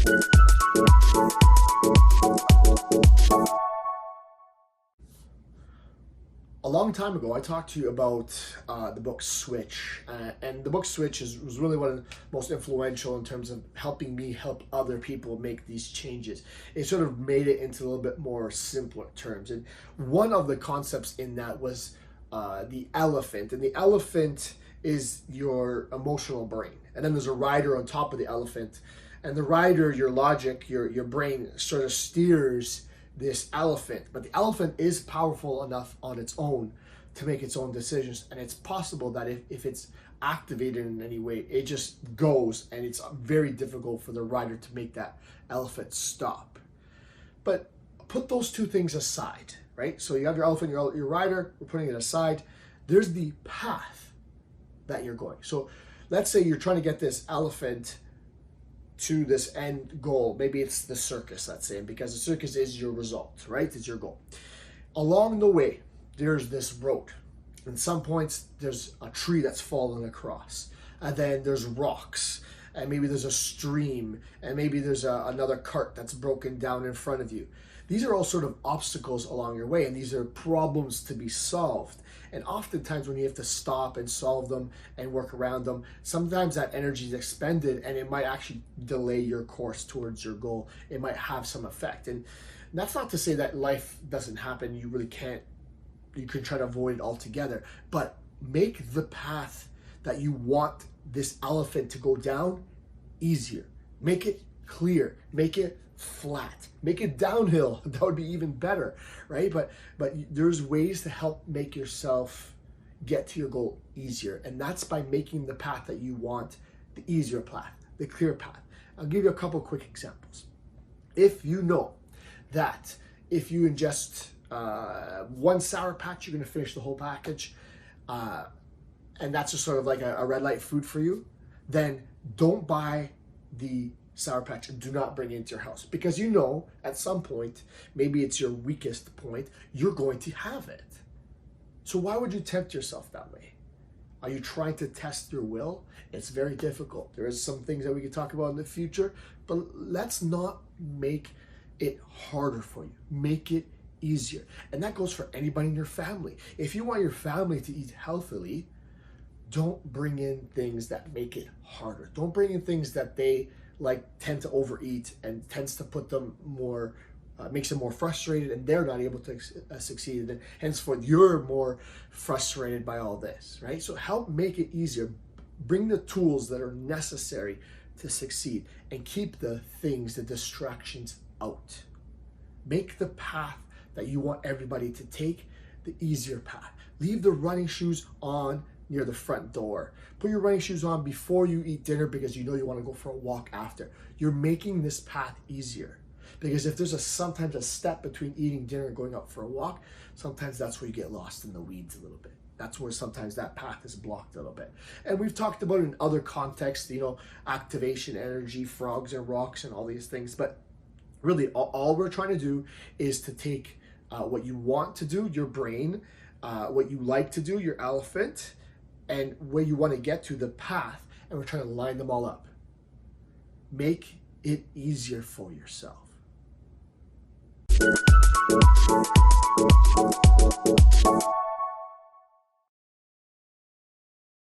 A long time ago, I talked to you about the book Switch, and the book Switch was really one of the most influential in terms of helping me help other people make these changes. It sort of made it into a little bit more simpler terms, and one of the concepts in that was the elephant, and the elephant is your emotional brain, and then there's a rider on top of the elephant, and the rider, your logic, your brain sort of steers this elephant, but the elephant is powerful enough on its own to make its own decisions, and it's possible that if it's activated in any way, it just goes, and it's very difficult for the rider to make that elephant stop. But put those two things aside, right? So you have your elephant, your rider, we're putting it aside. There's the path that you're going. So let's say you're trying to get this elephant to this end goal. Maybe it's the circus, let's say, because the circus is your result, right? It's your goal. Along the way, there's this road. In some points, there's a tree that's fallen across, and then there's rocks, and maybe there's a stream, and maybe there's another cart that's broken down in front of you. These are all sort of obstacles along your way, and these are problems to be solved. And oftentimes when you have to stop and solve them and work around them, sometimes that energy is expended and it might actually delay your course towards your goal. It might have some effect. And that's not to say that life doesn't happen. You really can't, you can try to avoid it altogether, but make the path that you want this elephant to go down easier. Make it clear, make it flat, make it downhill. That would be even better, right? But there's ways to help make yourself get to your goal easier, and that's by making the path that you want the easier path, the clear path. I'll give you a couple quick examples. If you know that if you ingest one Sour Patch, you're going to finish the whole package, and that's just sort of like a red light food for you, then don't buy the Sour Patch and do not bring it into your house, because you know at some point, maybe it's your weakest point, you're going to have it. So why would you tempt yourself that way? Are you trying to test your will? It's very difficult. There is some things that we could talk about in the future, but let's not make it harder for you. Make it easier. And that goes for anybody in your family. If you want your family to eat healthily, don't bring in things that make it harder. Don't bring in things that they tend to overeat and tends to put them more, makes them more frustrated, and they're not able to succeed, and henceforth you're more frustrated by all this, right? So help make it easier. Bring the tools that are necessary to succeed, and keep the things, the distractions out. Make the path that you want everybody to take the easier path. Leave the running shoes on near the front door. Put your running shoes on before you eat dinner, because you know you want to go for a walk after. You're making this path easier, because if there's sometimes a step between eating dinner and going out for a walk, sometimes that's where you get lost in the weeds a little bit. That's where sometimes that path is blocked a little bit. And we've talked about it in other contexts, activation energy, frogs and rocks and all these things. But really all we're trying to do is to take what you want to do, your brain, what you like to do, your elephant, and where you want to get to, the path, and we're trying to line them all up. Make it easier for yourself.